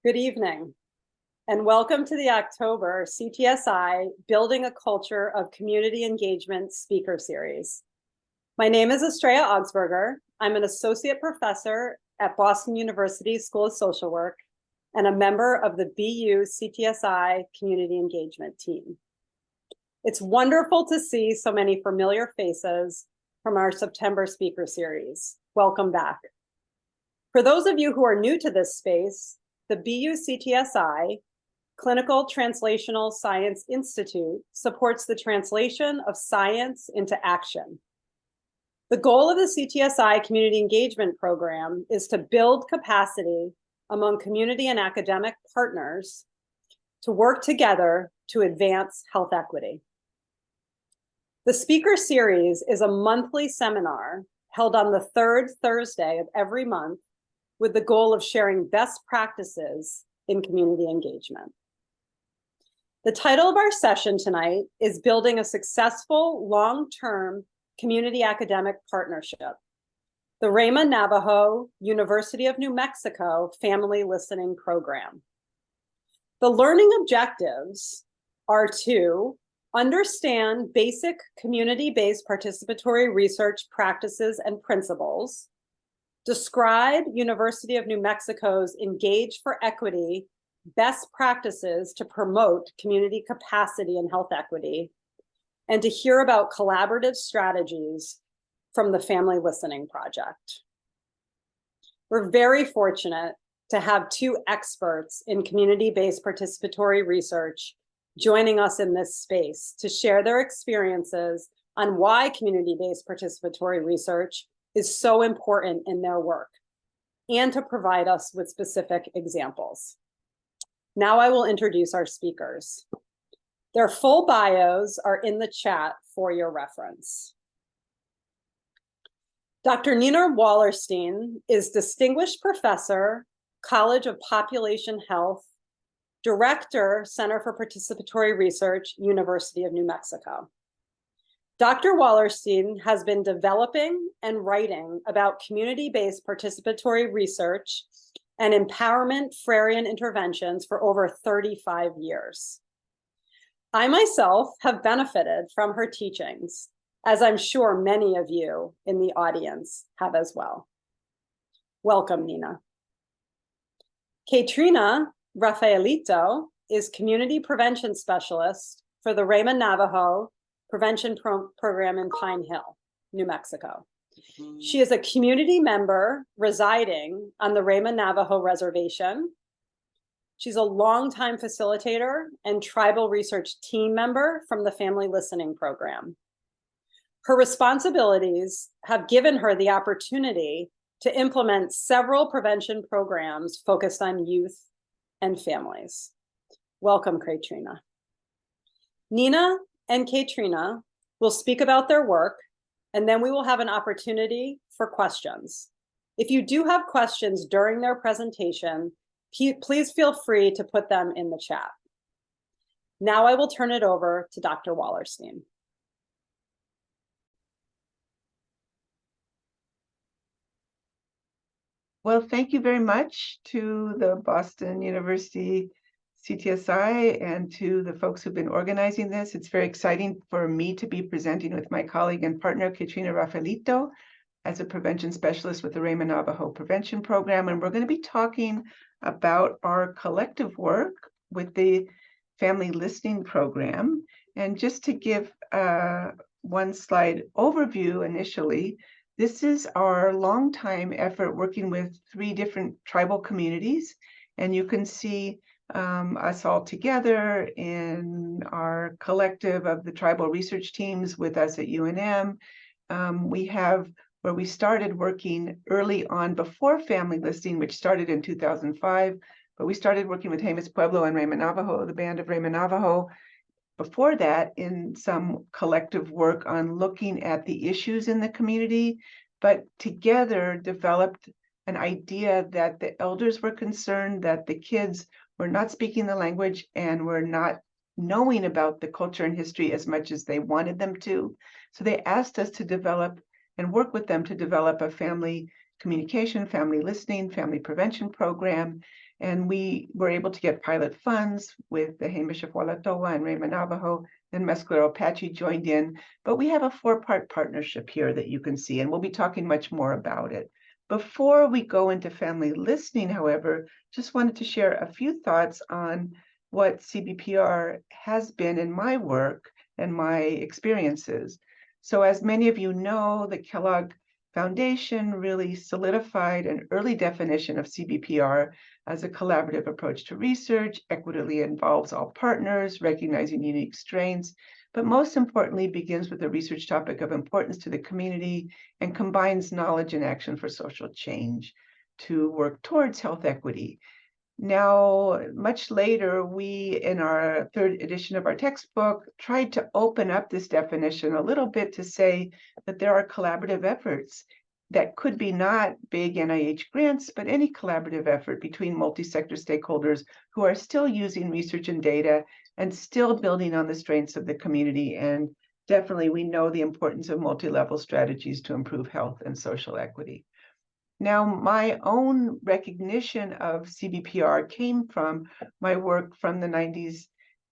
Good evening, and welcome to the October CTSI Building a Culture of Community Engagement speaker series. My name is Estrella Augsburger. I'm an associate professor at Boston University School of Social Work and a member of the BU CTSI Community Engagement team. It's wonderful to see so many familiar faces from our September speaker series. Welcome back. For those of you who are new to this space, the BU CTSI Clinical Translational Science Institute supports the translation of science into action. The goal of the CTSI Community Engagement Program is to build capacity among community and academic partners to work together to advance health equity. The speaker series is a monthly seminar held on the third Thursday of every month with the goal of sharing best practices in community engagement. The title of our session tonight is Building a Successful Long-Term Community Academic Partnership, the Ramah Navajo University of New Mexico Family Listening Program. The learning objectives are to understand basic community-based participatory research practices and principles, describe University of New Mexico's Engage for Equity best practices to promote community capacity and health equity, and to hear about collaborative strategies from the Family Listening Project. We're very fortunate to have two experts in community-based participatory research joining us in this space to share their experiences on why community-based participatory research is so important in their work, and to provide us with specific examples. Now I will introduce our speakers. Their full bios are in the chat for your reference. Dr. Nina Wallerstein is Distinguished Professor, College of Population Health, Director, Center for Participatory Research, University of New Mexico. Dr. Wallerstein has been developing and writing about community-based participatory research and empowerment Freudian interventions for over 35 years. I myself have benefited from her teachings, as I'm sure many of you in the audience have as well. Welcome, Nina. Kayetrina Rafealito is Community Prevention Specialist for the Ramah Navajo Prevention Program in Pine Hill, New Mexico. She is a community member residing on the Ramah Navajo Reservation. She's a longtime facilitator and tribal research team member from the Family Listening Program. Her responsibilities have given her the opportunity to implement several prevention programs focused on youth and families. Welcome, Kayetrina. Nina and Kayetrina will speak about their work, and then we will have an opportunity for questions. If you do have questions during their presentation, please feel free to put them in the chat. Now I will turn it over to Dr. Wallerstein. Well, thank you very much to the Boston University CTSI and to the folks who've been organizing this. It's very exciting for me to be presenting with my colleague and partner, Kayetrina Rafealito, as a prevention specialist with the Ramah Navajo Prevention Program. And we're going to be talking about our collective work with the Family Listening Program. And just to give one slide overview initially, this is our longtime effort working with 3 different tribal communities. And you can see us all together in our collective of the tribal research teams with us at UNM. We have where we started working early on before Family Listening, which started in 2005, but we started working with Jemez Pueblo and Ramah Navajo, the Band of Ramah Navajo, before that in some collective work on looking at the issues in the community, but together developed an idea that the elders were concerned that the kids were not speaking the language and were not knowing about the culture and history as much as they wanted them to. So they asked us to develop and work with them to develop a family communication, family listening, family prevention program. And we were able to get pilot funds with the Hamish of Wallerstein and Ramah Navajo, and Mescalero Apache joined in. But we have a 4-part partnership here that you can see, and we'll be talking much more about it. Before we go into family listening, however, just wanted to share a few thoughts on what CBPR has been in my work and my experiences. So as many of you know, the Kellogg Foundation really solidified an early definition of CBPR as a collaborative approach to research, equitably involves all partners, recognizing unique strengths, but most importantly begins with a research topic of importance to the community and combines knowledge and action for social change to work towards health equity. Now, much later, we, in our 3rd edition of our textbook, tried to open up this definition a little bit to say that there are collaborative efforts that could be not big NIH grants, but any collaborative effort between multi-sector stakeholders who are still using research and data and still building on the strengths of the community. And definitely, we know the importance of multi-level strategies to improve health and social equity. Now, my own recognition of CBPR came from my work from the 90s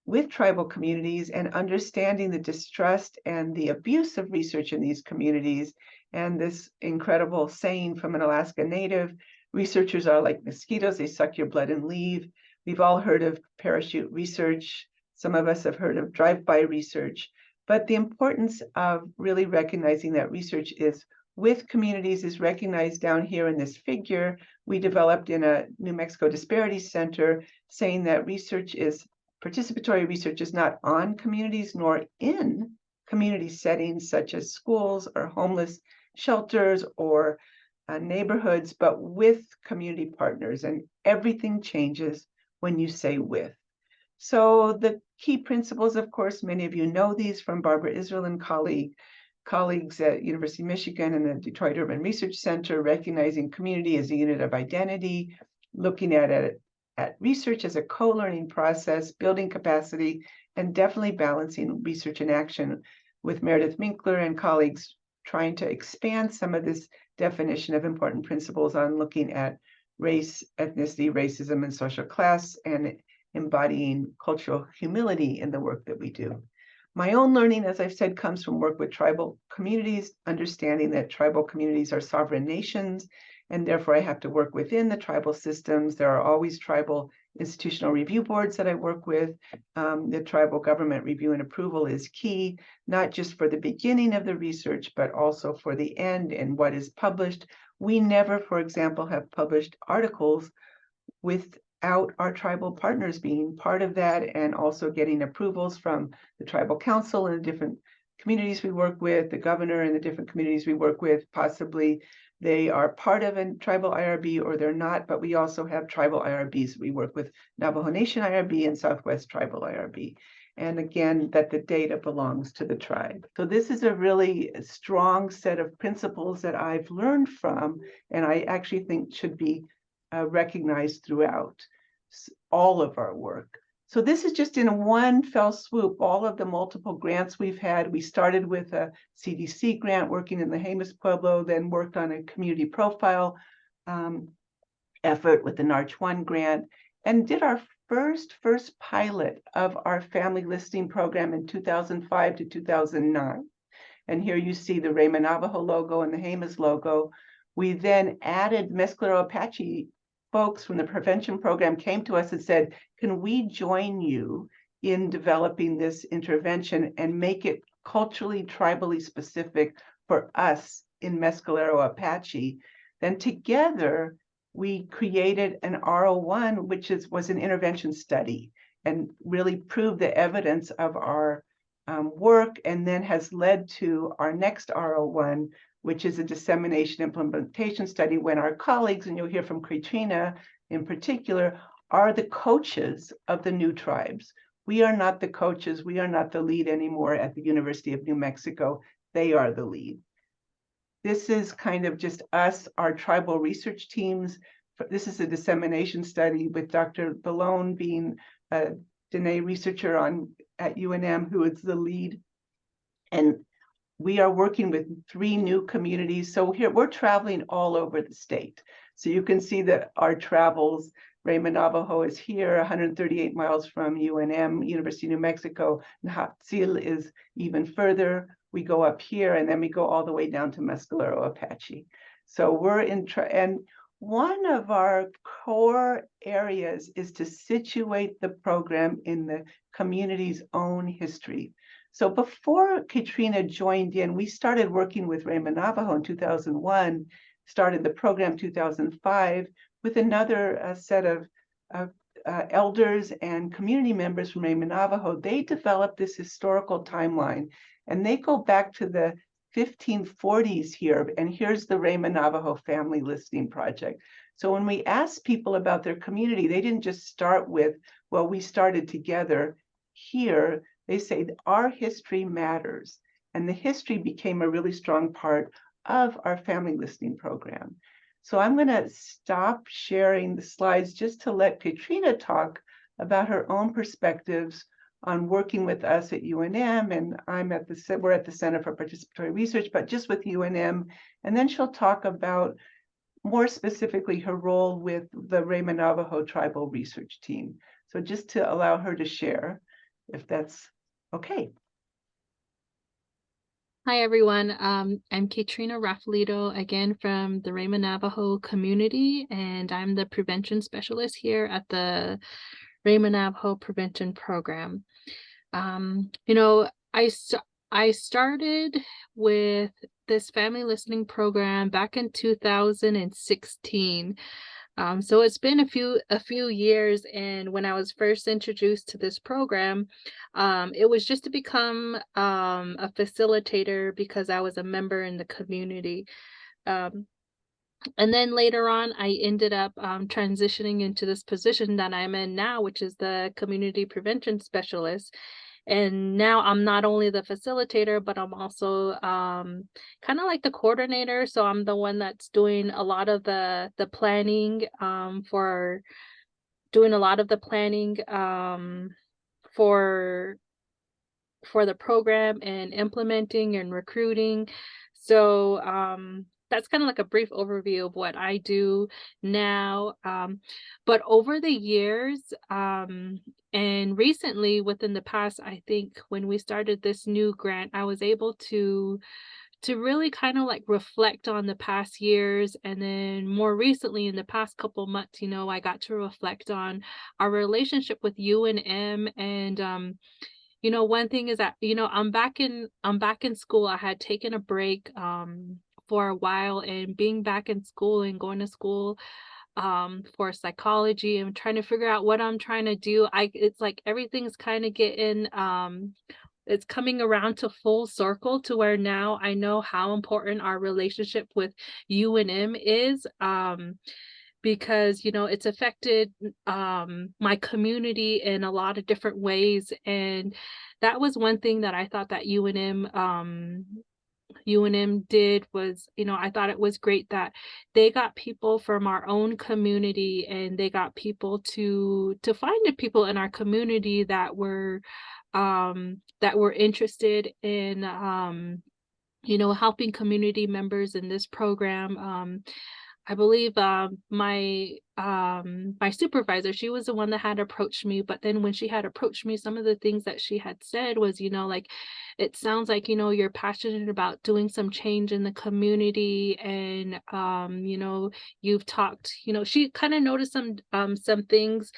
with tribal communities and understanding the distrust and the abuse of research in these communities. And this incredible saying from an Alaska Native, researchers are like mosquitoes, they suck your blood and leave. We've all heard of parachute research. Some of us have heard of drive-by research. But the importance of really recognizing that research is with communities is recognized down here in this figure. We developed in a New Mexico Disparities Center saying that participatory research is not on communities nor in community settings such as schools or homeless shelters or neighborhoods, but with community partners. And everything changes when you say with. So the key principles, of course, many of you know these from Barbara Israel and colleagues at University of Michigan and the Detroit Urban Research Center, recognizing community as a unit of identity, looking at research as a co-learning process, building capacity, and definitely balancing research and action with Meredith Minkler and colleagues trying to expand some of this definition of important principles on looking at race, ethnicity, racism, and social class, and embodying cultural humility in the work that we do. My own learning, as I've said, comes from work with tribal communities, understanding that tribal communities are sovereign nations, and therefore I have to work within the tribal systems. There are always tribal institutional review boards that I work with. The tribal government review and approval is key, not just for the beginning of the research, but also for the end and what is published. We never, for example, have published articles without our tribal partners being part of that and also getting approvals from the tribal council and the different communities we work with, the governor and the different communities we work with. Possibly they are part of a tribal IRB or they're not, but we also have tribal IRBs. We work with Navajo Nation IRB and Southwest Tribal IRB. And again, that the data belongs to the tribe. So this is a really strong set of principles that I've learned from, and I actually think should be recognized throughout all of our work. So this is just in one fell swoop, all of the multiple grants we've had. We started with a CDC grant working in the Jemez Pueblo, then worked on a community profile effort with the NARCH 1 grant, and did our first pilot of our family listing program in 2005 to 2009. And here you see the Ramah Navajo logo and the Jemez logo. We then added Mescalero Apache folks from the prevention program came to us and said, can we join you in developing this intervention and make it culturally, tribally specific for us in Mescalero Apache? Then together, we created an R01, which was an intervention study and really proved the evidence of our work, and then has led to our next R01, which is a dissemination implementation study when our colleagues, and you'll hear from Kayetrina in particular, are the coaches of the new tribes. We are not the coaches, we are not the lead anymore at the University of New Mexico. They are the lead. This is kind of just us, our tribal research teams. This is a dissemination study with Dr. Ballone being a Dene researcher at UNM, who is the lead. And we are working with 3 new communities. So here we're traveling all over the state. So you can see that our travels, Ramah Navajo is here, 138 miles from UNM, University of New Mexico. Nahatsil is even further. We go up here and then we go all the way down to Mescalero Apache. So we're and one of our core areas is to situate the program in the community's own history. So before Kayetrina joined in, we started working with Ramah Navajo in 2001, started the program 2005 with another set of elders and community members from Ramah Navajo. They developed this historical timeline, and they go back to the 1540s here. And here's the Ramah Navajo Family Listing Project. So when we asked people about their community, they didn't just start with, well, we started together here. They say our history matters. And the history became a really strong part of our family listing program. So I'm going to stop sharing the slides just to let Kayetrina talk about her own perspectives on working with us at UNM, and we're at the Center for Participatory Research, but just with UNM, and then she'll talk about more specifically her role with the Ramah Navajo Tribal Research Team. So just to allow her to share, if that's okay. Hi, everyone. I'm Kayetrina Rafealito, again from the Ramah Navajo community, and I'm the prevention specialist here at the Ramah Navajo Prevention Program. You know, I started with this family listening program back in 2016. So it's been a few years, and when I was first introduced to this program, it was just to become a facilitator because I was a member in the community. And then later on, I ended up transitioning into this position that I'm in now, which is the community prevention specialist. And now I'm not only the facilitator, but I'm also kind of like the coordinator. So I'm the one that's doing a lot of the planning for for the program and implementing and recruiting. So that's kind of like a brief overview of what I do now. But over the years, and recently within the past, I think when we started this new grant, I was able to really kind of like reflect on the past years. And then more recently in the past couple months, I got to reflect on our relationship with UNM. And one thing is that, I'm back in school. I had taken a break for a while, and being back in school and going to school for psychology and trying to figure out what I'm trying to do. It's like everything's kind of getting it's coming around to full circle to where now I know how important our relationship with UNM is. Because it's affected my community in a lot of different ways. And that was one thing that I thought that UNM did was, I thought it was great that they got people from our own community, and they got people to find the people in our community that were interested in helping community members in this program. I believe my supervisor, she was the one that had approached me. But then when she had approached me, some of the things that she had said was, like, it sounds like, you're passionate about doing some change in the community. And, you've talked, she kind of noticed some things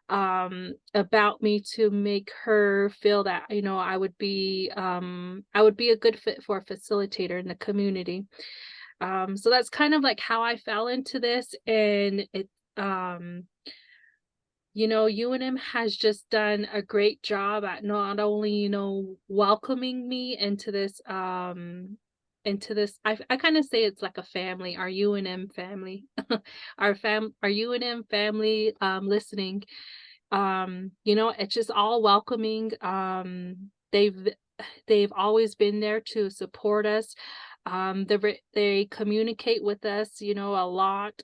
about me to make her feel that, I would be a good fit for a facilitator in the community. So that's kind of like how I fell into this. And UNM has just done a great job at not only, welcoming me into this, I kind of say it's like a family, our UNM family, our UNM family, listening. It's just all welcoming. They've always been there to support us. They communicate with us, a lot.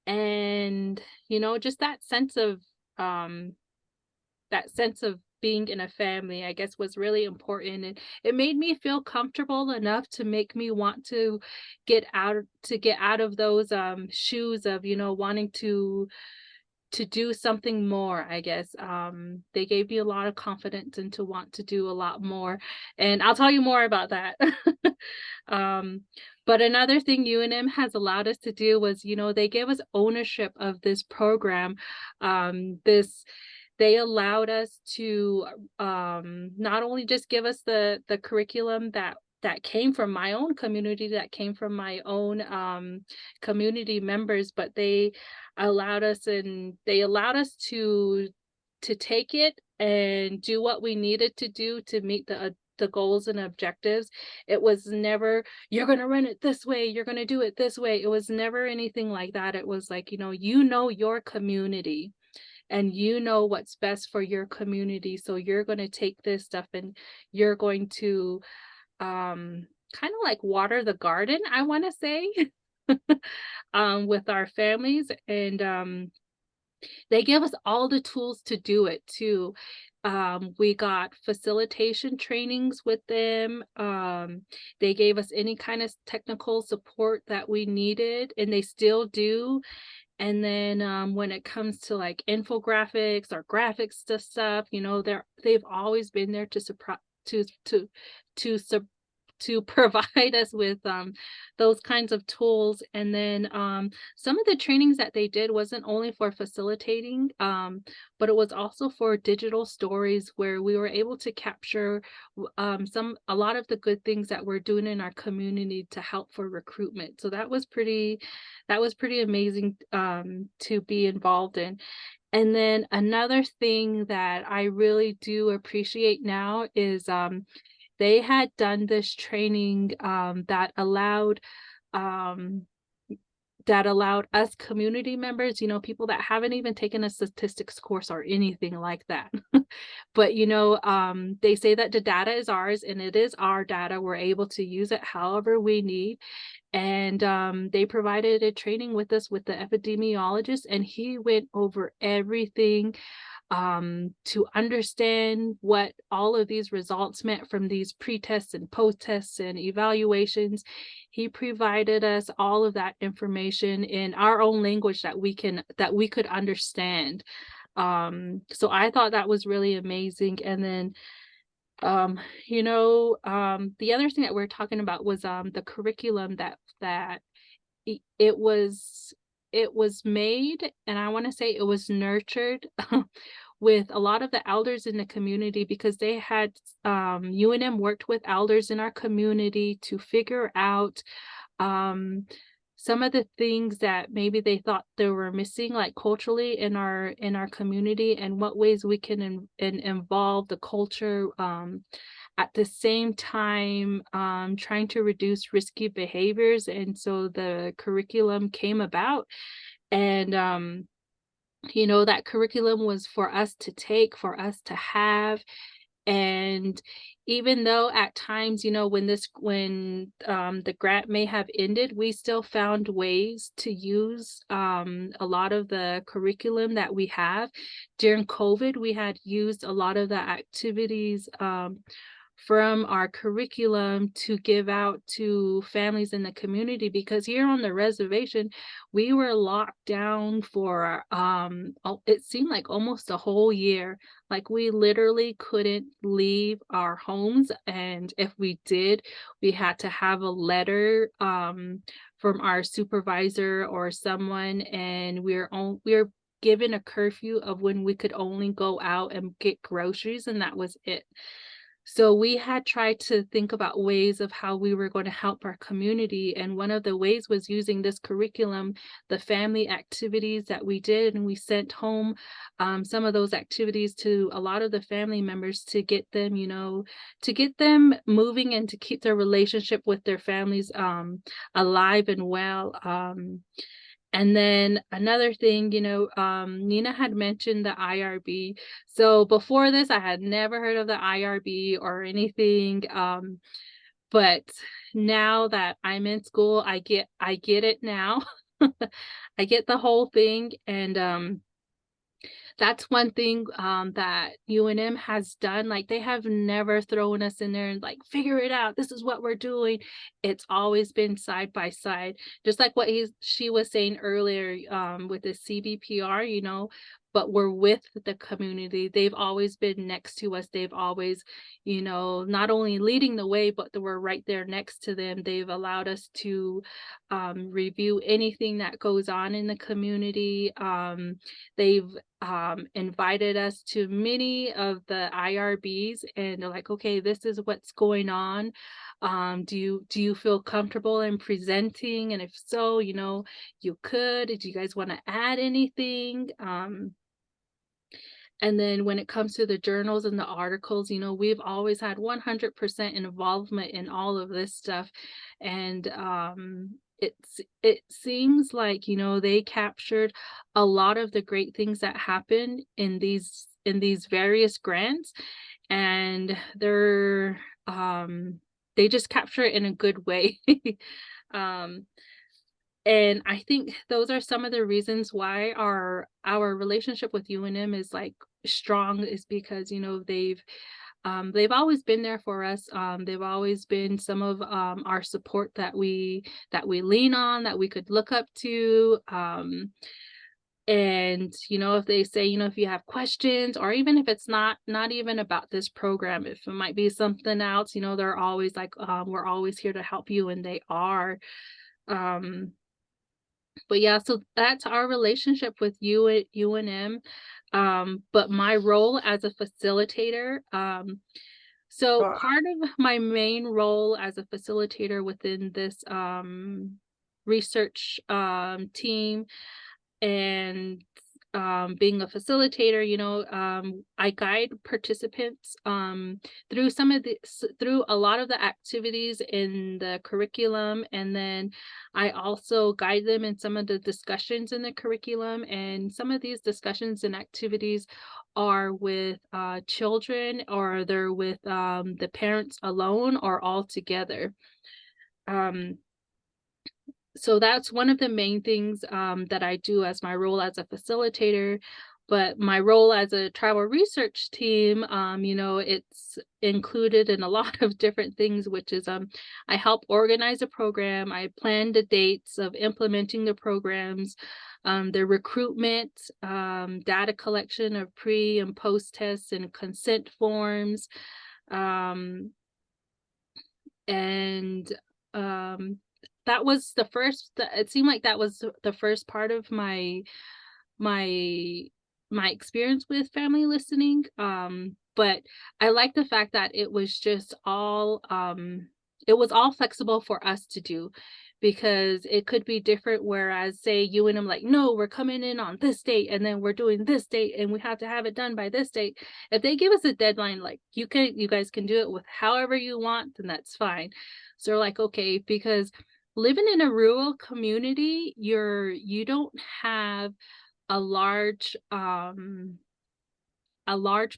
And just that sense of being in a family, I guess, was really important, and it made me feel comfortable enough to make me want to get out of those shoes of, you know, wanting to do something more, I guess. They gave me a lot of confidence and to want to do a lot more. And I'll tell you more about that. um, but another thing UNM has allowed us to do was, you know, they gave us ownership of this program. They allowed us to not only just give us the curriculum that came from my own community, that came from my own community members, but they allowed us to take it and do what we needed to do to meet the goals and objectives. It was never, you're going to run it this way, you're going to do it this way. It was never anything like that. It was like, you know your community and you know what's best for your community. So you're going to take this stuff and you're going to kind of like water the garden, I want to say, with our families. And they give us all the tools to do it too. We got facilitation trainings with them. They gave us any kind of technical support that we needed, and they still do. And then when it comes to like infographics or graphics stuff, you know, they've always been there to to provide us with those kinds of tools. And then some of the trainings that they did wasn't only for facilitating, but it was also for digital stories where we were able to capture a lot of the good things that we're doing in our community to help for recruitment. So that was pretty amazing to be involved in. And then another thing that I really do appreciate now is they had done this training that allowed us community members, you know, people that haven't even taken a statistics course or anything like that. But, you know, they say that the data is ours and it is our data. We're able to use it however we need. And they provided a training with us with the epidemiologist, and he went over everything to understand what all of these results meant from these pre-tests and post-tests and evaluations. He provided us all of that information in our own language that we could understand. So I thought that was really amazing. And then the other thing that we're talking about was the curriculum that it was made, and I want to say it was nurtured with a lot of the elders in the community, because they had UNM worked with elders in our community to figure out some of the things that maybe they thought they were missing, like culturally in our community, and what ways we can involve the culture at the same time trying to reduce risky behaviors. And so the curriculum came about, and that curriculum was for us to take, for us to have. And even though at times, when the grant may have ended, we still found ways to use a lot of the curriculum that we have. During COVID, we had used a lot of the activities from our curriculum to give out to families in the community, because here on the reservation, we were locked down for it seemed like almost a whole year. Like, we literally couldn't leave our homes, and if we did, we had to have a letter from our supervisor or someone, and we're given a curfew of when we could only go out and get groceries, and that was it. So we had tried to think about ways of how we were going to help our community. And one of the ways was using this curriculum, the family activities that we did. And we sent home some of those activities to a lot of the family members to get them, moving and to keep their relationship with their families alive and well. And then another thing, Nina had mentioned the IRB. So before this, I had never heard of the IRB or anything. But now that I'm in school, I get it now. I get the whole thing. And that's one thing that UNM has done. Like, they have never thrown us in there and like, figure it out. This is what we're doing. It's always been side by side, just like what she was saying earlier with the CBPR, you know. But we're with the community. They've always been next to us. They've always, you know, not only leading the way, but we're right there next to them. They've allowed us to review anything that goes on in the community. They've invited us to many of the IRBs, and they're like, okay, this is what's going on. Do you feel comfortable in presenting? And if so, you know, you could. Do you guys want to add anything? And then when it comes to the journals and the articles, you know, we've always had 100% involvement in all of this stuff. And it seems like, you know, they captured a lot of the great things that happen in these various grants, and they just capture it in a good way. um and I think those are some of the reasons why our relationship with UNM is like strong, is because, you know, they've always been there for us. They've always been some of our support that we lean on, that we could look up to. And you know, if they say, you know, if you have questions, or even if it's not even about this program, if it might be something else, you know, they're always like, we're always here to help you, and they are. But yeah, so that's our relationship with you at UNM. But my role as a facilitator, so Well, part of my main role as a facilitator within this research team, and being a facilitator, you know, I guide participants through through a lot of the activities in the curriculum, and then I also guide them in some of the discussions in the curriculum. And some of these discussions and activities are with children, or they're with the parents alone, or all together. So that's one of the main things that I do as my role as a facilitator. But my role as a tribal research team, you know, it's included in a lot of different things, which is I help organize a program, I plan the dates of implementing the programs, the recruitment, data collection of pre and post tests and consent forms, and that was the first, it seemed like that was the first part of my my experience with family listening. But I like the fact that it was just all it was all flexible for us to do, because it could be different, whereas say you and I'm like, no, we're coming in on this date, and then we're doing this date, and we have to have it done by this date. If they give us a deadline, like, you guys can do it with however you want, then that's fine. So we're like, okay, because living in a rural community, you don't have a large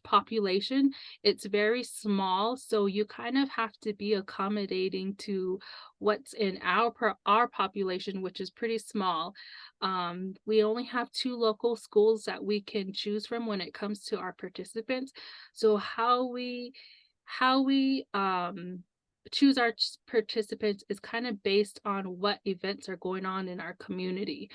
population. It's very small, so you kind of have to be accommodating to what's in our population, which is pretty small. We only have 2 local schools that we can choose from when it comes to our participants. So how we choose our participants is kind of based on what events are going on in our community.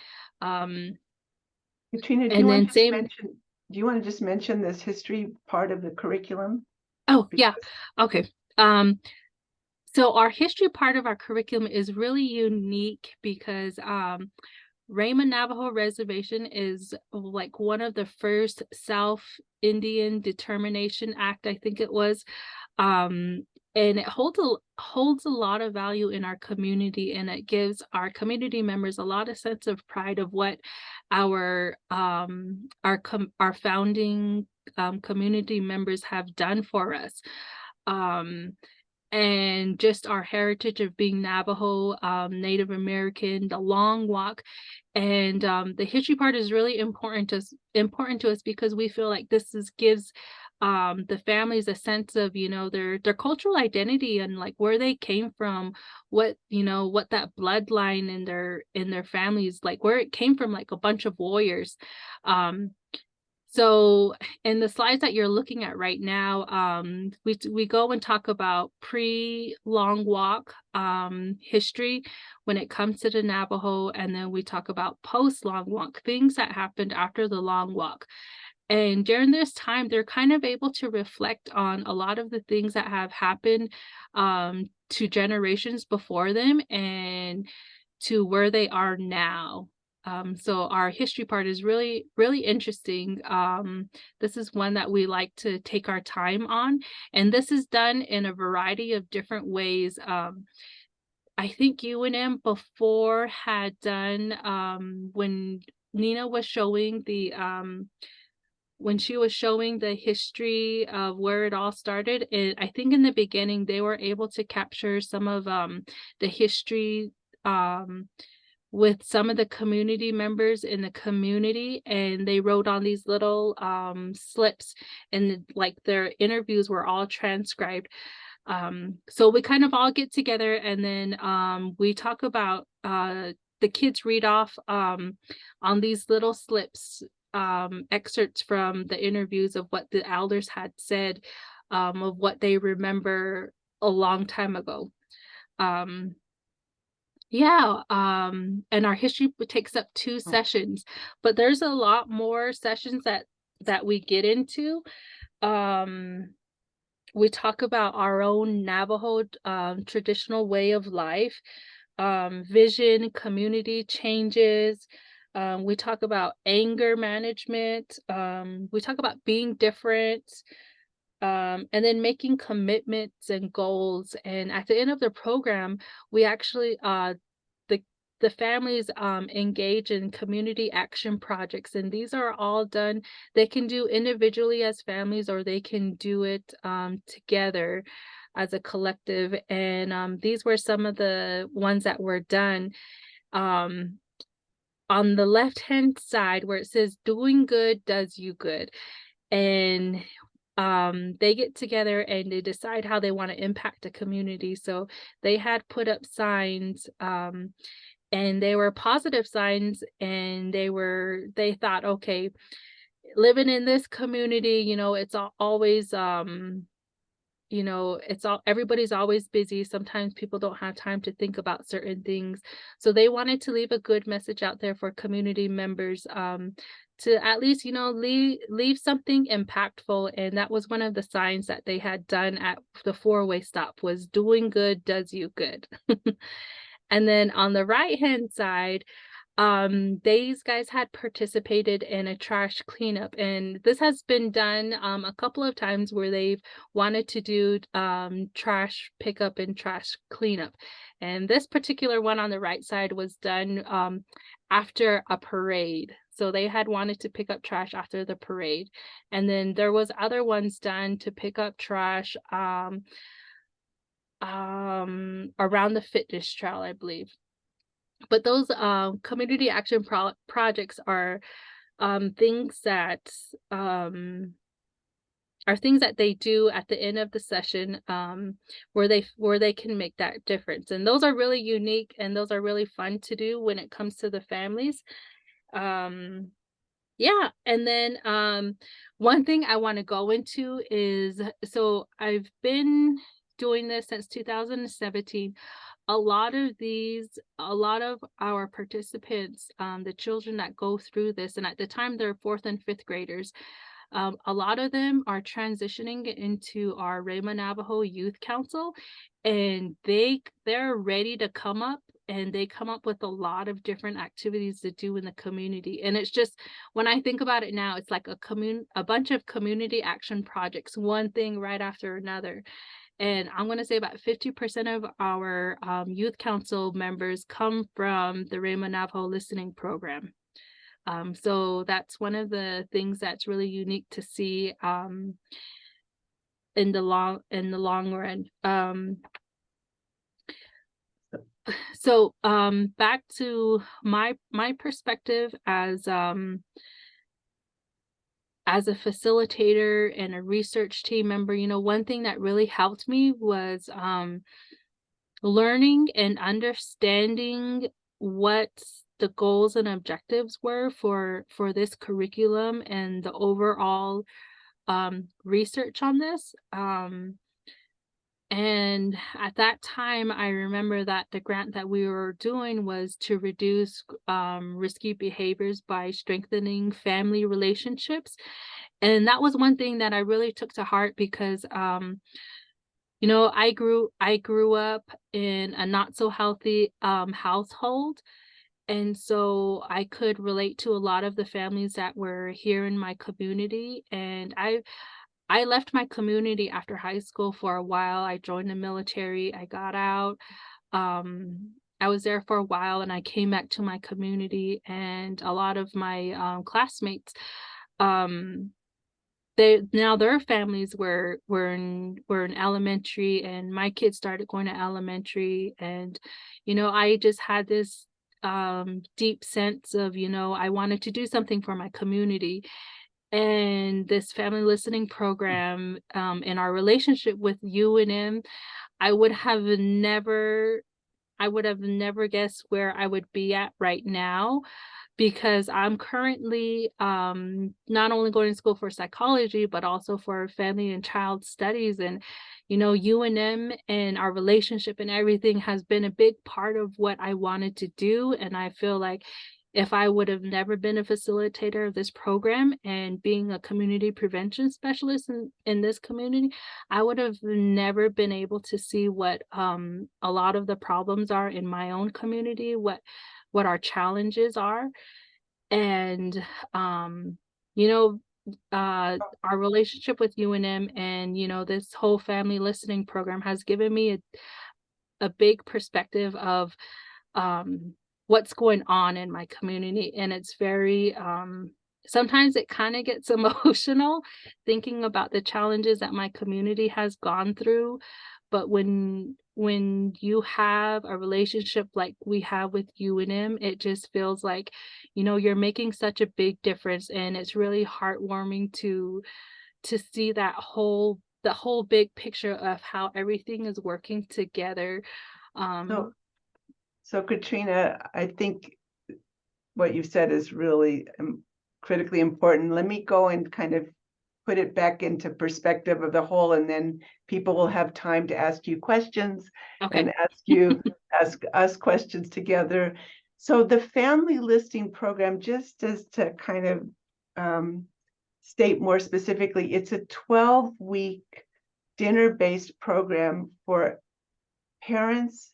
Katrina, And then same. do you want to just mention this history part of the curriculum? Oh, yeah. Okay. So our history part of our curriculum is really unique because Ramah Navajo Reservation is like one of the first South Indian Determination Act, I think it was. And it holds a lot of value in our community, and it gives our community members a lot of sense of pride of what our founding community members have done for us. And just our heritage of being Navajo, Native American, the long walk. And the history part is really important to us because we feel like gives the families a sense of, you know, their cultural identity and like where they came from, what that bloodline in their families, like where it came from, like a bunch of warriors. So in the slides that you're looking at right now, we go and talk about pre-long walk history when it comes to the Navajo, and then we talk about post-long walk, things that happened after the long walk. And during this time, they're kind of able to reflect on a lot of the things that have happened to generations before them and to where they are now. So our history part is really, really interesting. This is one that we like to take our time on, and this is done in a variety of different ways. I think UNM before had done when Nina was showing the when she was showing the history of where it all started, I think in the beginning they were able to capture some of the history with some of the community members in the community, and they wrote on these little slips, and like their interviews were all transcribed. So we kind of all get together, and then we talk about the kids read off on these little slips excerpts from the interviews of what the elders had said, of what they remember a long time ago. And our history takes up 2 sessions, but there's a lot more sessions that we get into. We talk about our own Navajo traditional way of life, vision, community changes. We talk about anger management. We talk about being different, and then making commitments and goals. And at the end of the program, we actually the families engage in community action projects, and these are all done. They can do individually as families, or they can do it together as a collective. And these were some of the ones that were done. On the left-hand side where it says doing good does you good, and they get together and they decide how they want to impact the community. So they had put up signs, and they were positive signs, and they thought, okay, living in this community, it's always everybody's always busy. Sometimes people don't have time to think about certain things. So they wanted to leave a good message out there for community members, to at least, leave something impactful. And that was one of the signs that they had done at the 4-way stop, was doing good does you good. And then on the right-hand side, these guys had participated in a trash cleanup, and this has been done a couple of times where they've wanted to do trash pickup and trash cleanup. And this particular one on the right side was done after a parade. So they had wanted to pick up trash after the parade. And then there was other ones done to pick up trash around the fitness trail, I believe. But those community action projects are things that they do at the end of the session, where they can make that difference. And those are really unique, and those are really fun to do when it comes to the families. Yeah, and then one thing I want to go into is, so I've been doing this since 2017. A lot of our participants, the children that go through this, and at the time they're 4th and 5th graders, a lot of them are transitioning into our Ramah Navajo Youth Council, and they're ready to come up, and they come up with a lot of different activities to do in the community. And it's just, when I think about it now, it's like a bunch of community action projects, one thing right after another. And I'm going to say about 50% of our youth council members come from the Ramah Navajo listening program. So that's one of the things that's really unique to see in the long run. So back to my perspective as a facilitator and a research team member, one thing that really helped me was learning and understanding what the goals and objectives were for this curriculum and the overall research on this. And at that time, I remember that the grant that we were doing was to reduce risky behaviors by strengthening family relationships. And that was one thing that I really took to heart because you know, I grew up in a not so healthy household. And so I could relate to a lot of the families that were here in my community. And I left my community after high school for a while. I joined the military. I got out. I was there for a while and I came back to my community, and a lot of my classmates, um, their families were in elementary, and my kids started going to elementary. And you know, I just had this deep sense of, you know, I wanted to do something for my community. And this family listening program, in our relationship with UNM, I would have never I would have never guessed where I would be at right now, because I'm currently not only going to school for psychology, but also for family and child studies. And, you know, UNM and our relationship and everything has been a big part of what I wanted to do. And I feel like if I would have never been a facilitator of this program and being a community prevention specialist in this community, I would have never been able to see what a lot of the problems are in my own community, what our challenges are. And you know, our relationship with UNM and, you know, this whole family listening program has given me a big perspective of um what's going on in my community. And it's very sometimes it kind of gets emotional thinking about the challenges that my community has gone through. But when you have a relationship like we have with UNM, it just feels like, you know, you're making such a big difference. And it's really heartwarming to see the whole big picture of how everything is working together. So, so Kayetrina, I think what you said is really critically important. Let me go and kind of put it back into perspective of the whole, and then people will have time to ask you questions Okay. and ask us questions together. So the family listing program, just as to kind of state more specifically, it's a 12-week dinner-based program for parents,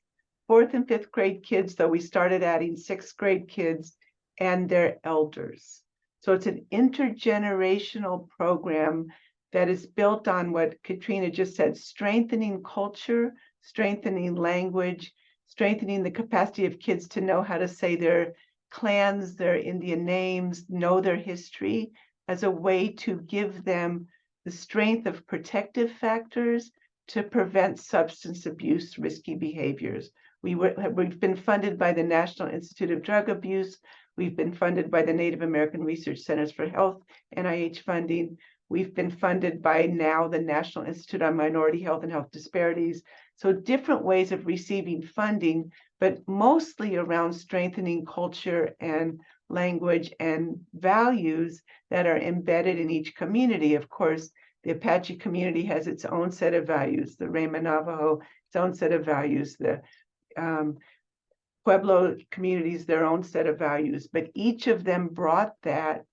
4th and 5th grade kids, though we started adding 6th grade kids, and their elders. So it's an intergenerational program that is built on what Kayetrina just said: strengthening culture, strengthening language, strengthening the capacity of kids to know how to say their clans, their Indian names, know their history, as a way to give them the strength of protective factors to prevent substance abuse, risky behaviors. We've been funded by the National Institute of Drug Abuse. We've been funded by the Native American Research Centers for Health, NIH funding. We've been funded by now the National Institute on Minority Health and Health Disparities. So different ways of receiving funding, but mostly around strengthening culture and language and values that are embedded in each community. Of course, the Apache community has its own set of values, the Ramah Navajo, its own set of values, the Pueblo communities, their own set of values, but each of them brought that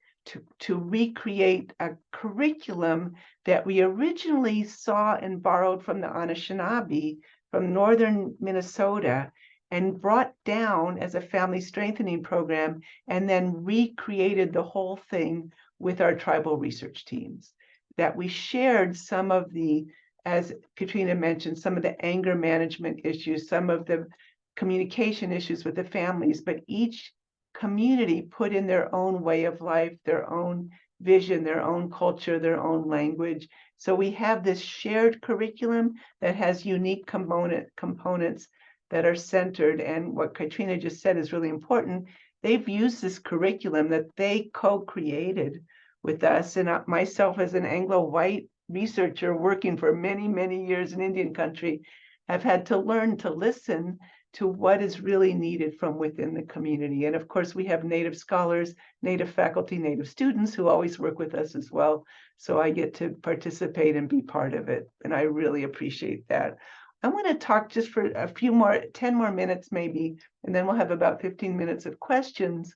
to recreate a curriculum that we originally saw and borrowed from the Anishinaabe, from northern Minnesota, and brought down as a family strengthening program, and then recreated the whole thing with our tribal research teams. That we shared some of the, as Kayetrina mentioned, some of the anger management issues, some of the communication issues with the families, but each community put in their own way of life, their own vision, their own culture, their own language. So we have this shared curriculum that has unique components that are centered. And what Kayetrina just said is really important. They've used this curriculum that they co-created with us, and myself as an Anglo-white researcher working for many, many years in Indian country, have had to learn to listen to what is really needed from within the community. And of course, we have Native scholars, Native faculty, Native students who always work with us as well. So I get to participate and be part of it. And I really appreciate that. I want to talk just for a few more, 10 more minutes maybe, and then we'll have about 15 minutes of questions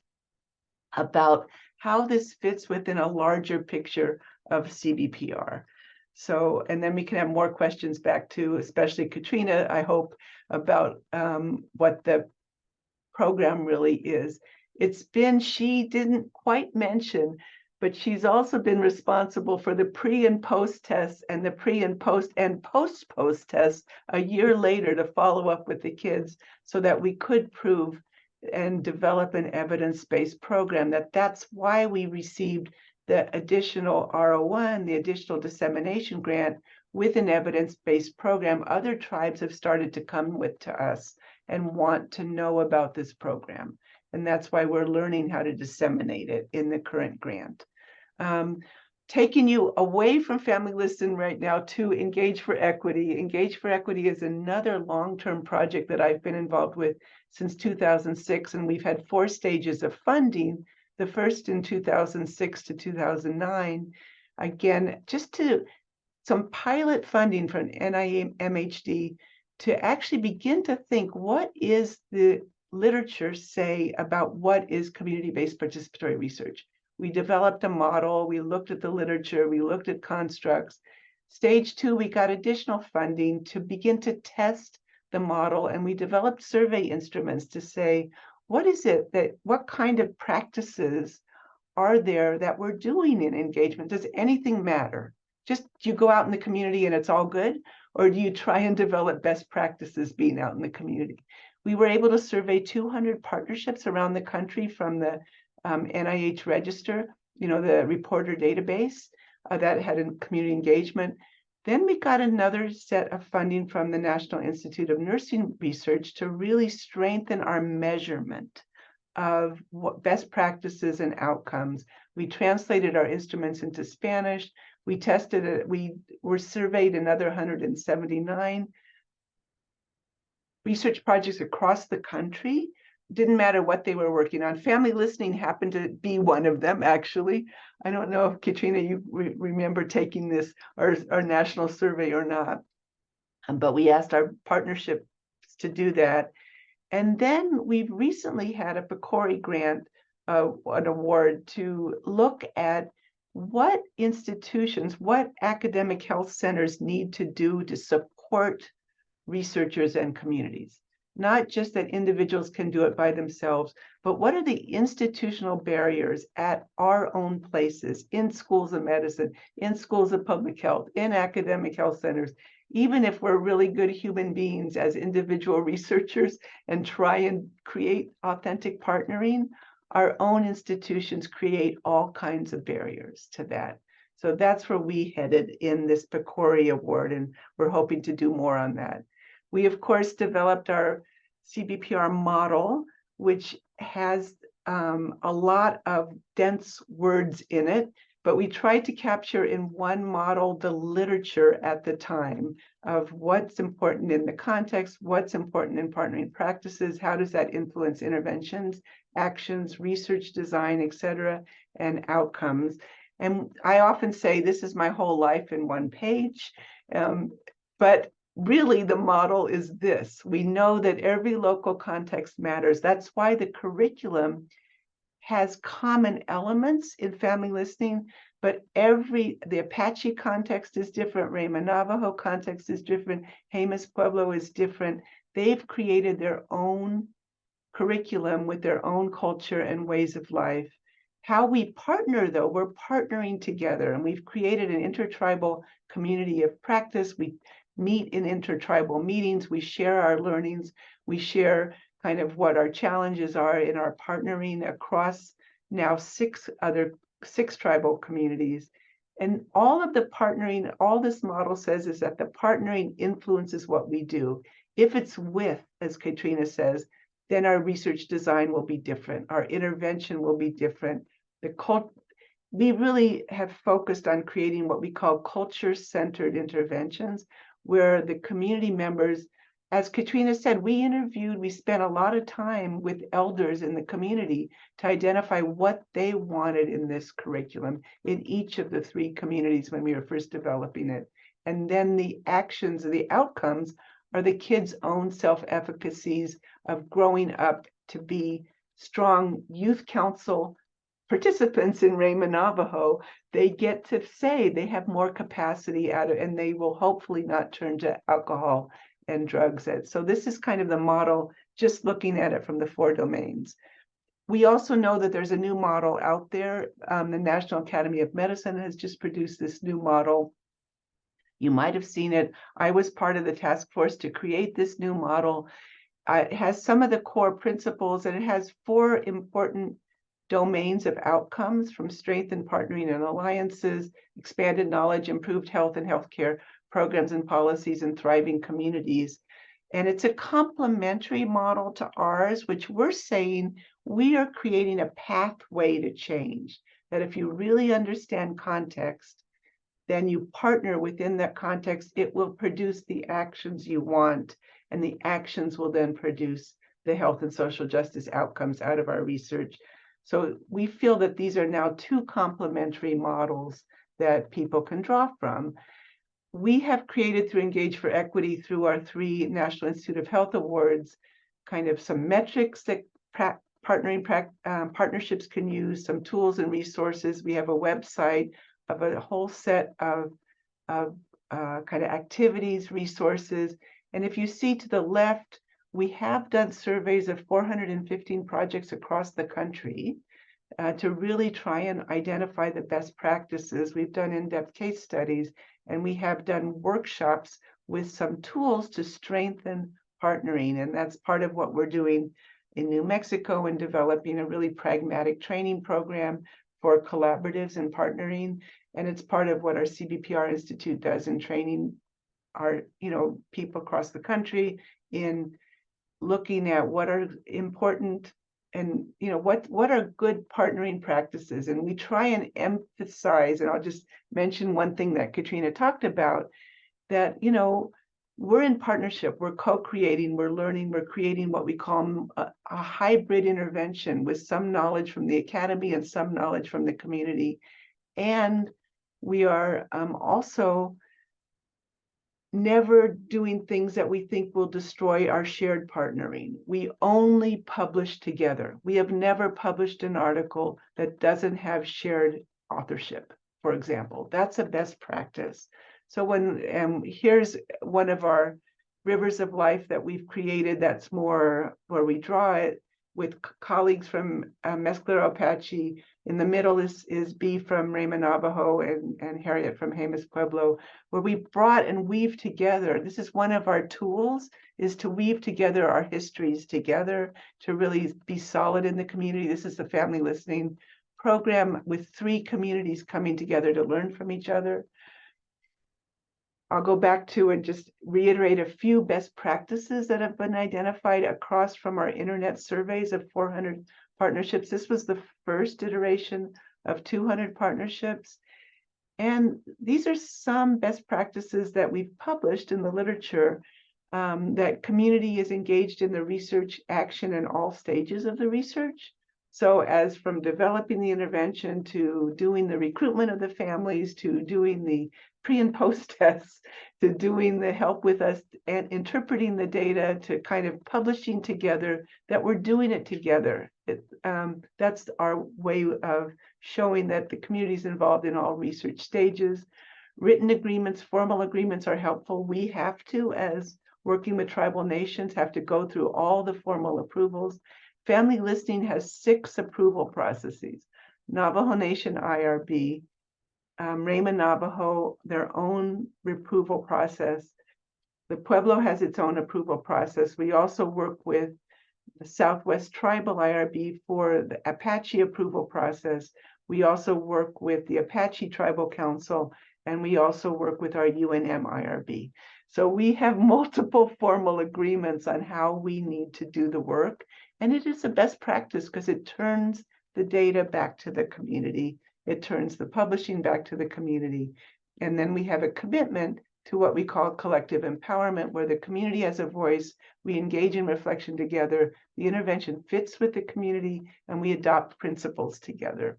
about how this fits within a larger picture of CBPR. So, and then we can have more questions back to, especially Kayetrina, I hope, about what the program really is. It's been, she didn't quite mention, but she's also been responsible for the pre and post tests and the pre and post tests a year later to follow up with the kids so that we could prove and develop an evidence-based program. That's why we received the additional R01, the additional dissemination grant with an evidence-based program. Other tribes have started to come to us and want to know about this program. And that's why we're learning how to disseminate it in the current grant. Taking you away from Family Listen right now to Engage for Equity. Engage for Equity is another long-term project that I've been involved with since 2006, and we've had 4 stages of funding. The first in 2006 to 2009. Again, just to some pilot funding from NIMHD to actually begin to think, what is the literature say about what is community-based participatory research? We developed a model, we looked at the literature, we looked at constructs. Stage 2, we got additional funding to begin to test the model, and we developed survey instruments to say, what kind of practices are there that we're doing in engagement? Does anything matter? Just do you go out in the community and it's all good? Or do you try and develop best practices being out in the community? We were able to survey 200 partnerships around the country from the NIH register, the reporter database that had a community engagement. Then we got another set of funding from the National Institute of Nursing Research to really strengthen our measurement of what best practices and outcomes. We translated our instruments into Spanish. We tested it. We were surveyed another 179 research projects across the country. Didn't matter what they were working on. Family listening happened to be one of them, actually. I don't know if, Kayetrina, you remember taking this, our national survey or not. But we asked our partnerships to do that. And then we've recently had a PCORI grant, an award to look at what institutions, what academic health centers need to do to support researchers and communities. Not just that individuals can do it by themselves, but what are the institutional barriers at our own places, in schools of medicine, in schools of public health, in academic health centers, even if we're really good human beings as individual researchers and try and create authentic partnering, our own institutions create all kinds of barriers to that. So that's where we headed in this PCORI award, and we're hoping to do more on that. We, of course, developed our CBPR model, which has a lot of dense words in it, but we tried to capture in one model the literature at the time of what's important in the context, what's important in partnering practices, how does that influence interventions, actions, research design, et cetera, and outcomes. And I often say this is my whole life in one page, but really the model is this. We know that every local context matters. That's why the curriculum has common elements in family listening, but the Apache context is different, Ramah Navajo context is different, Jemez Pueblo is different. They've created their own curriculum with their own culture and ways of life. How we partner, though, we're partnering together, and we've created an intertribal community of practice. We meet in intertribal meetings, we share our learnings, we share kind of what our challenges are in our partnering across now six tribal communities. And all of the partnering, all this model says is that the partnering influences what we do. If it's with, as Kayetrina says, then our research design will be different. Our intervention will be different. We really have focused on creating what we call culture-centered interventions, where the community members as Kayetrina said, we spent a lot of time with elders in the community to identify what they wanted in this curriculum in each of the 3 communities when we were first developing it. And then the actions, the outcomes are the kids' own self-efficacies of growing up to be strong youth council participants in Ramah Navajo. They get to say they have more capacity and they will hopefully not turn to alcohol and drugs. So this is kind of the model, just looking at it from the 4 domains. We also know that there's a new model out there. The National Academy of Medicine has just produced this new model. You might have seen it. I was part of the task force to create this new model. It has some of the core principles, and it has 4 important domains of outcomes, from strengthened partnering and alliances, expanded knowledge, improved health and healthcare programs and policies, and thriving communities. And it's a complementary model to ours, which we're saying we are creating a pathway to change, that if you really understand context, then you partner within that context, it will produce the actions you want, and the actions will then produce the health and social justice outcomes out of our research. So we feel that these are now 2 complementary models that people can draw from. We have created, through Engage for Equity, through our 3 National Institute of Health Awards, kind of some metrics that partnerships can use, some tools and resources. We have a website of a whole set of kind of activities, resources. And if you see to the left, we have done surveys of 415 projects across the country to really try and identify the best practices. We've done in-depth case studies, and we have done workshops with some tools to strengthen partnering. And that's part of what we're doing in New Mexico, in developing a really pragmatic training program for collaboratives and partnering. And it's part of what our CBPR Institute does in training our people across the country in looking at what are important and what are good partnering practices. And we try and emphasize, and I'll just mention one thing that Kayetrina talked about, that we're in partnership, we're co-creating, we're learning, we're creating what we call a hybrid intervention, with some knowledge from the academy and some knowledge from the community. And we are also never doing things that we think will destroy our shared partnering. We only publish together. We have never published an article that doesn't have shared authorship, for example. That's a best practice. So here's one of our rivers of life that we've created, that's more where we draw it with colleagues from Mesclero Apache. In the middle is B from Ramah Navajo and Harriet from Jemez Pueblo, where we brought and weave together. This is one of our tools, is to weave together our histories together to really be solid in the community. This is the family listening program with 3 communities coming together to learn from each other. I'll go back to and just reiterate a few best practices that have been identified across from our internet surveys of 400 partnerships. This was the first iteration of 200 partnerships. And these are some best practices that we've published in the literature, that community is engaged in the research action in all stages of the research. So as from developing the intervention to doing the recruitment of the families, to doing the pre and post tests, to doing the help with us and interpreting the data, to kind of publishing together, that we're doing it together. That's our way of showing that the community is involved in all research stages. Written agreements, formal agreements are helpful. We have to, as working with tribal nations, have to go through all the formal approvals. Family listening has 6 approval processes. Navajo Nation IRB, Ramah Navajo, their own approval process. The Pueblo has its own approval process. We also work with the Southwest Tribal IRB for the Apache approval process. We also work with the Apache Tribal Council, and we also work with our UNM IRB. So we have multiple formal agreements on how we need to do the work. And it is a best practice because it turns the data back to the community. It turns the publishing back to the community. And then we have a commitment to what we call collective empowerment, where the community has a voice, we engage in reflection together, the intervention fits with the community, and we adopt principles together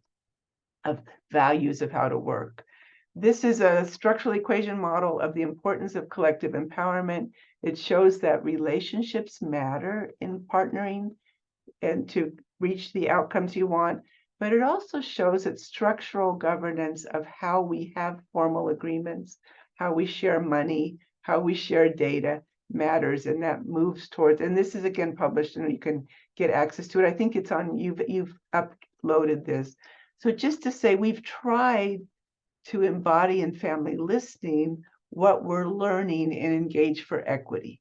of values of how to work. This is a structural equation model of the importance of collective empowerment. It shows that relationships matter in partnering and to reach the outcomes you want, but it also shows that structural governance of how we have formal agreements, how we share money, how we share data matters, and that moves towards, and this is again published and you can get access to it. I think it's on, you've uploaded this. So just to say, we've tried to embody in family listening what we're learning in Engage for Equity.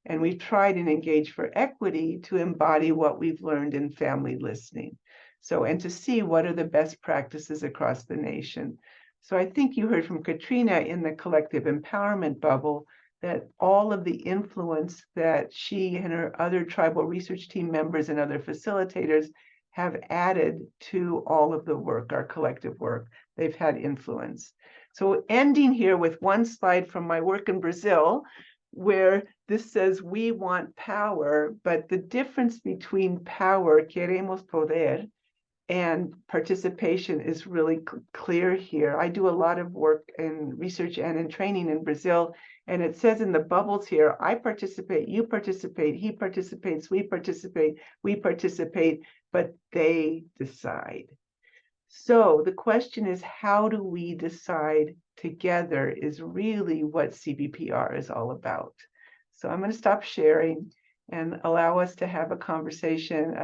And we've tried in Engage for Equity to embody what we've learned in family listening. So, and to see what are the best practices across the nation. So I think you heard from Kayetrina in the collective empowerment bubble that all of the influence that she and her other tribal research team members and other facilitators have added to all of the work, our collective work. They've had influence. So ending here with one slide from my work in Brazil, where this says we want power, but the difference between power, queremos poder, and participation is really clear here. I do a lot of work in research and in training in Brazil, and it says in the bubbles here, I participate, you participate, he participates, we participate, but they decide. So the question is, how do we decide together is really what CBPR is all about. So I'm going to stop sharing and allow us to have a conversation,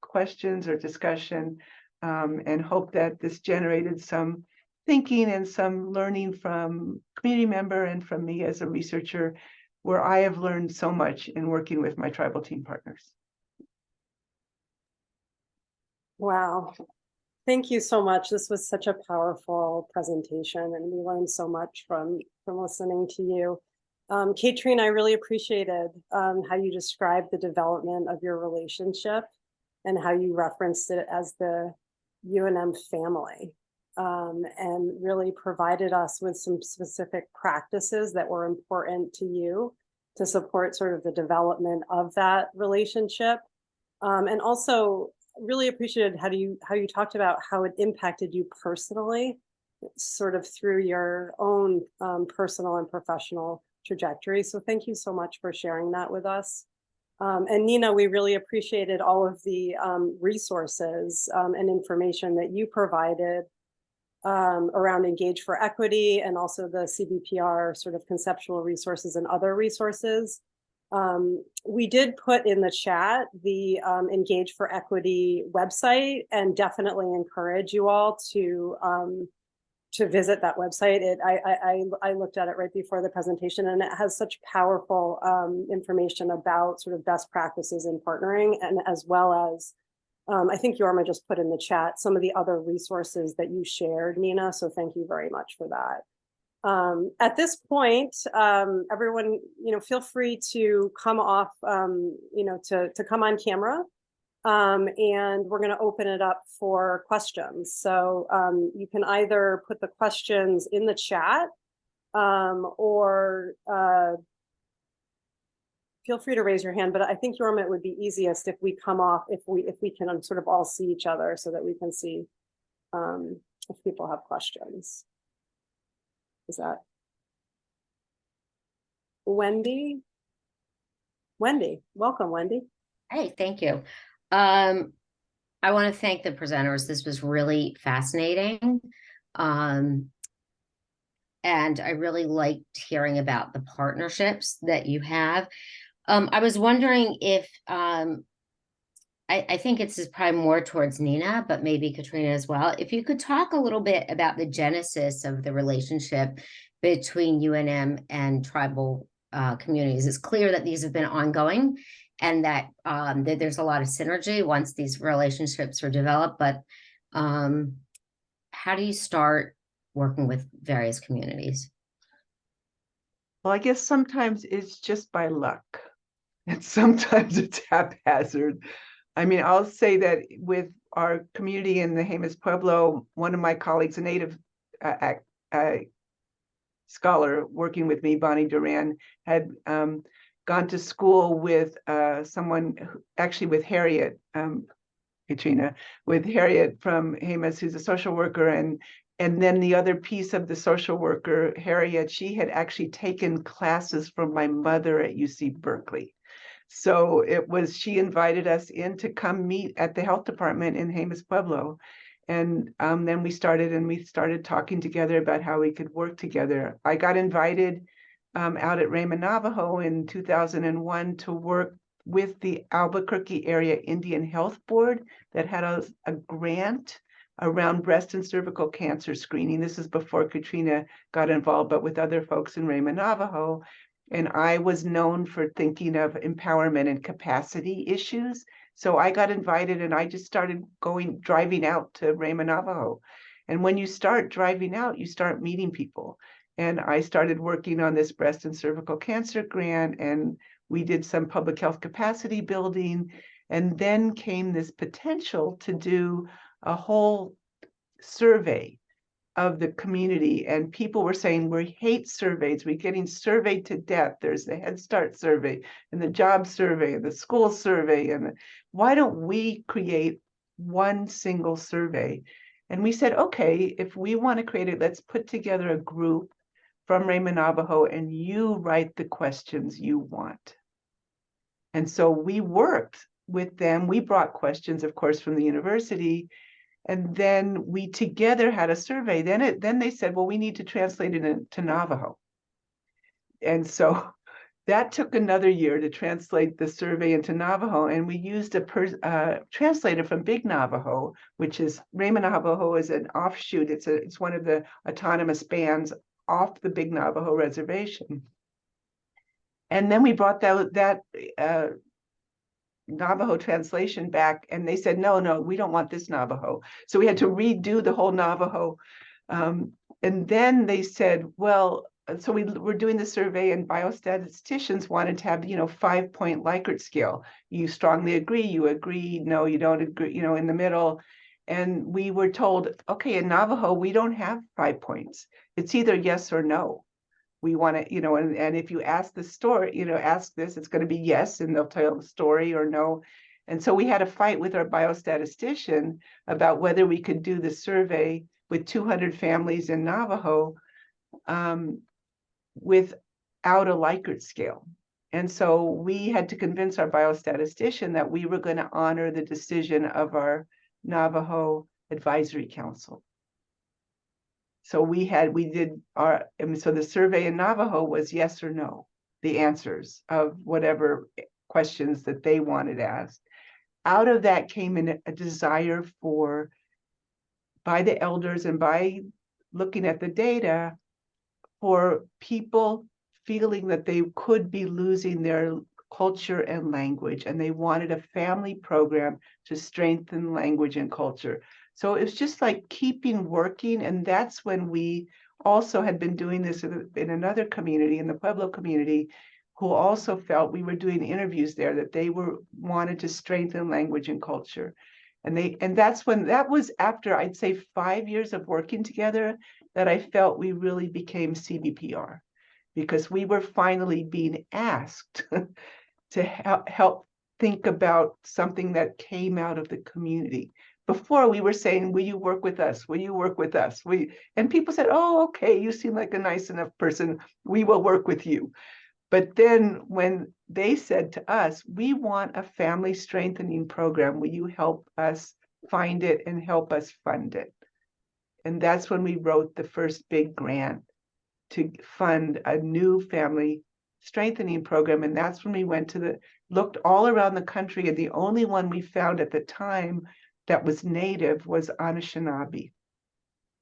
questions or discussion, and hope that this generated some thinking and some learning from community member and from me as a researcher, where I have learned so much in working with my tribal team partners. Wow. Thank you so much. This was such a powerful presentation, and we learned so much from listening to you. Kayetrina, I really appreciated how you described the development of your relationship and how you referenced it as the UNM family, and really provided us with some specific practices that were important to you to support sort of the development of that relationship. And also really appreciated how you talked about how it impacted you personally, sort of through your own personal and professional trajectory. So thank you so much for sharing that with us. And Nina, we really appreciated all of the resources and information that you provided around Engage for Equity, and also the CBPR sort of conceptual resources and other resources. We did put in the chat the Engage for Equity website, and definitely encourage you all to visit that website. I looked at it right before the presentation, and it has such powerful information about sort of best practices in partnering, and as well as I think Yorma just put in the chat some of the other resources that you shared, Nina. So thank you very much for that. At this point, everyone, feel free to come off, to come on camera, and we're going to open it up for questions. So you can either put the questions in the chat, or feel free to raise your hand. But I think, Yorma, it would be easiest if we come off, if we can sort of all see each other, so that we can see if people have questions. Is that Wendy? Wendy, welcome, Wendy. Hey, thank you. I want to thank the presenters. This was really fascinating. And I really liked hearing about the partnerships that you have. I was wondering if, I think it's probably more towards Nina, but maybe Kayetrina as well. If you could talk a little bit about the genesis of the relationship between UNM and tribal communities. It's clear that these have been ongoing, and that there's a lot of synergy once these relationships are developed. But how do you start working with various communities? Well, I guess sometimes it's just by luck, and sometimes it's haphazard. I mean, I'll say that with our community in the Jemez Pueblo, one of my colleagues, a native scholar working with me, Bonnie Duran, had gone to school with someone, actually with Harriet, Kayetrina, with Harriet from Hamas, who's a social worker, and then the other piece of the social worker, Harriet, she had actually taken classes from my mother at UC Berkeley. So she invited us in to come meet at the health department in Jemez Pueblo. And then we started talking together about how we could work together. I got invited out at Ramah, Navajo in 2001 to work with the Albuquerque Area Indian Health Board that had a grant around breast and cervical cancer screening. This is before Kayetrina got involved, but with other folks in Ramah, Navajo. And I was known for thinking of empowerment and capacity issues. So I got invited and I just started driving out to Ramah, Navajo. And when you start driving out, you start meeting people. And I started working on this breast and cervical cancer grant, and we did some public health capacity building. And then came this potential to do a whole survey of the community, and people were saying, we hate surveys, we're getting surveyed to death. There's the Head Start survey and the job survey and the school survey, and why don't we create one single survey? And we said, okay, if we want to create it, let's put together a group from Ramah, Navajo, and you write the questions you want. And so we worked with them. We brought questions, of course, from the university. And then we together had a survey. Then they said, well, we need to translate it into Navajo. And so that took another year to translate the survey into Navajo. And we used a translator from Big Navajo, which is Ramah Navajo is an offshoot. It's one of the autonomous bands off the Big Navajo reservation. And then we brought that Navajo translation back, and they said, no, we don't want this Navajo. So we had to redo the whole Navajo. And then they said, well, so we were doing the survey, and biostatisticians wanted to have, 5-point Likert scale. You strongly agree, you agree, no, you don't agree, in the middle. And we were told, okay, in Navajo, we don't have 5 points. It's either yes or no. We want to, and if you ask the story, ask this, it's going to be yes, and they'll tell the story, or no. And so we had a fight with our biostatistician about whether we could do the survey with 200 families in Navajo without a Likert scale. And so we had to convince our biostatistician that we were going to honor the decision of our Navajo Advisory Council. So so the survey in Navajo was yes or no, the answers of whatever questions that they wanted asked. Out of that came a desire by the elders and by looking at the data, for people feeling that they could be losing their culture and language, and they wanted a family program to strengthen language and culture. So it's just like keeping working. And that's when we also had been doing this in another community, in the Pueblo community, who also felt we were doing interviews there, that they wanted to strengthen language and culture. And that was after, I'd say, 5 years of working together, that I felt we really became CBPR, because we were finally being asked to help think about something that came out of the community. Before, we were saying, will you work with us? Will you work with us? And people said, oh, okay, you seem like a nice enough person. We will work with you. But then when they said to us, we want a family strengthening program, will you help us find it and help us fund it? And that's when we wrote the first big grant to fund a new family strengthening program. And that's when we looked all around the country, and the only one we found at the time that was native was Anishinaabe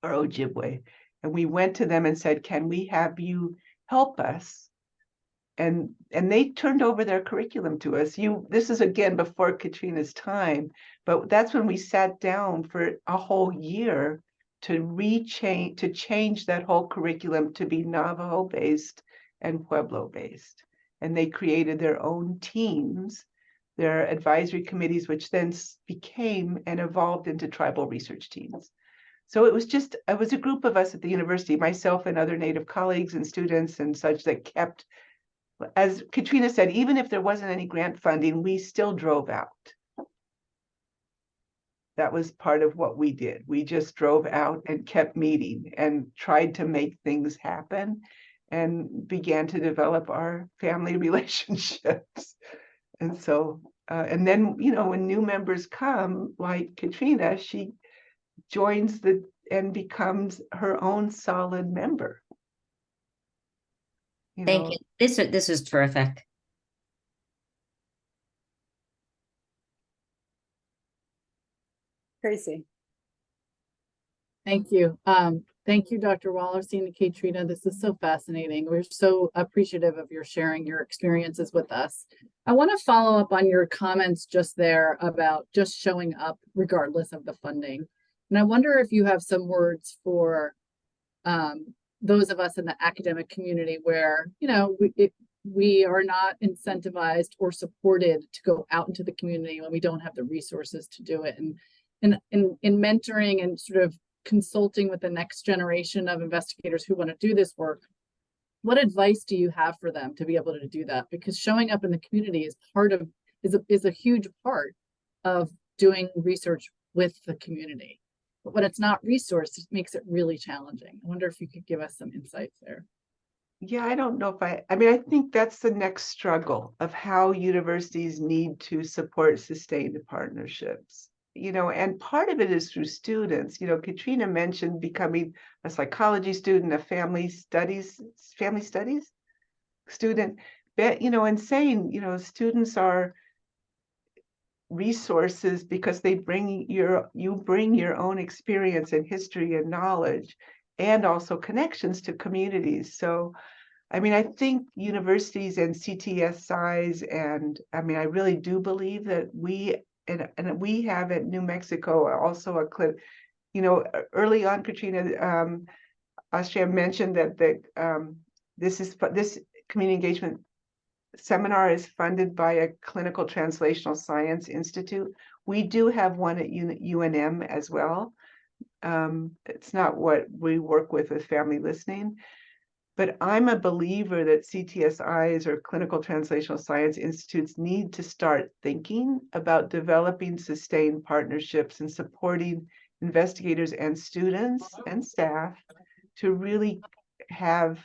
or Ojibwe. And we went to them and said, can we have you help us? And they turned over their curriculum to us. This is again before Kayetrina's time, but that's when we sat down for a whole year to change that whole curriculum to be Navajo based and Pueblo based. And they created their own teams, their advisory committees, which then became and evolved into tribal research teams. So it was a group of us at the university, myself and other Native colleagues and students and such, that kept, as Kayetrina said, even if there wasn't any grant funding, we still drove out. That was part of what we did. We just drove out and kept meeting and tried to make things happen and began to develop our family relationships. And so, and then, when new members come, like Kayetrina, she joins and becomes her own solid member. Thank you. This is terrific. Tracy. Thank you. Thank you, Dr. Wallerstein and Kayetrina. This is so fascinating. We're so appreciative of your sharing your experiences with us. I want to follow up on your comments just there about just showing up regardless of the funding. And I wonder if you have some words for those of us in the academic community where, we are not incentivized or supported to go out into the community when we don't have the resources to do it. And in mentoring and sort of consulting with the next generation of investigators who want to do this work, what advice do you have for them to be able to do that? Because showing up in the community is a huge part of doing research with the community. But when it's not resourced, it makes it really challenging. I wonder if you could give us some insights there. Yeah, I don't know if I think that's the next struggle of how universities need to support sustained partnerships. And part of it is through students. Kayetrina mentioned becoming a psychology student, a family studies student, but, and saying, students are resources because you bring your own experience and history and knowledge and also connections to communities. So, I think universities and CTSIs, and I really do believe that we have at New Mexico also a clip, early on, Kayetrina, Austria mentioned that this community engagement seminar is funded by a clinical translational science institute. We do have one at UNM as well. It's not what we work with family listening, but I'm a believer that CTSIs or clinical translational science institutes need to start thinking about developing sustained partnerships and supporting investigators and students and staff to really have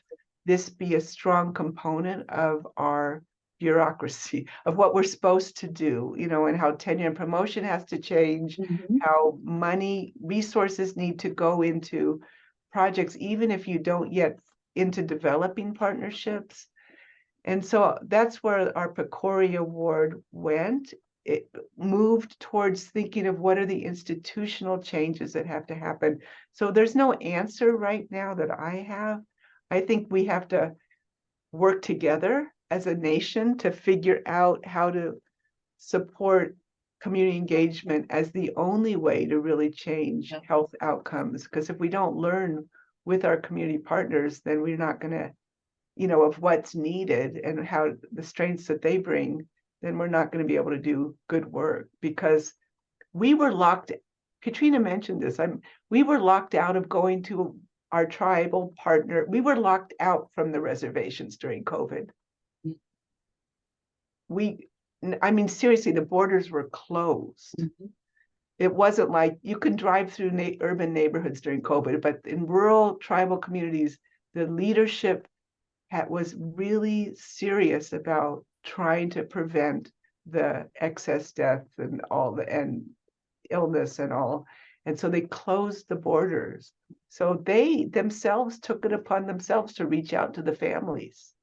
this be a strong component of our bureaucracy, of what we're supposed to do, and how tenure and promotion has to change, how resources need to go into projects, even if you don't yet into developing partnerships. And so that's where our PCORI award went. It moved towards thinking of what are the institutional changes that have to happen. So there's no answer right now that I have. I think we have to work together as a nation to figure out how to support community engagement as the only way to really change health outcomes. Because if we don't learn with our community partners, then we're not going to, of what's needed and how the strengths that they bring, then we're not going to be able to do good work. Because we were locked, Kayetrina mentioned this, we were locked out of going to our tribal partner. We were locked out from the reservations during COVID. Seriously, the borders were closed. It wasn't like you could drive through urban neighborhoods during COVID, but in rural tribal communities, the leadership was really serious about trying to prevent the excess death and illness and all. And so they closed the borders. So they themselves took it upon themselves to reach out to the families,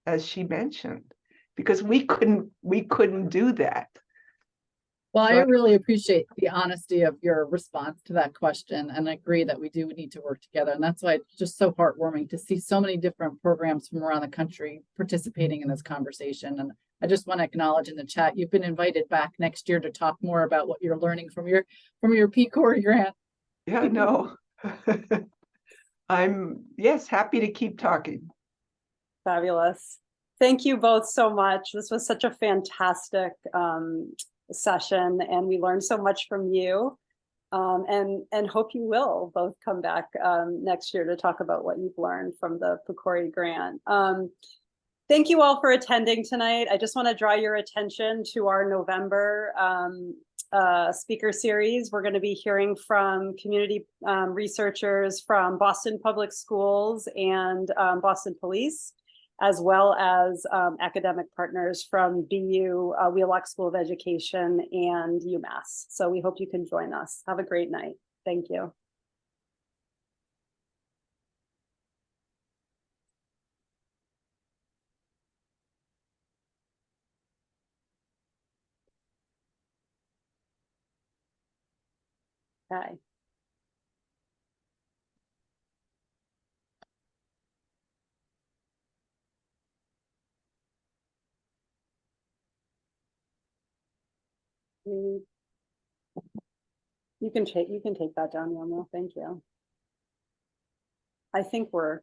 as she mentioned, because we couldn't do that. Well, I really appreciate the honesty of your response to that question, and I agree that we do need to work together. And that's why it's just so heartwarming to see so many different programs from around the country participating in this conversation. And I just want to acknowledge in the chat, you've been invited back next year to talk more about what you're learning from your PCORI grant. Yeah, no. I'm happy to keep talking. Fabulous. Thank you both so much. This was such a fantastic session, and we learned so much from you. And hope you will both come back next year to talk about what you've learned from the PCORI grant. Thank you all for attending tonight. I just want to draw your attention to our November speaker series. We're going to be hearing from community researchers from Boston Public Schools and Boston Police, as well as academic partners from BU, Wheelock School of Education, and UMass. So we hope you can join us. Have a great night. Thank you. Bye. You can take that down, Yoma. Thank you. I think we're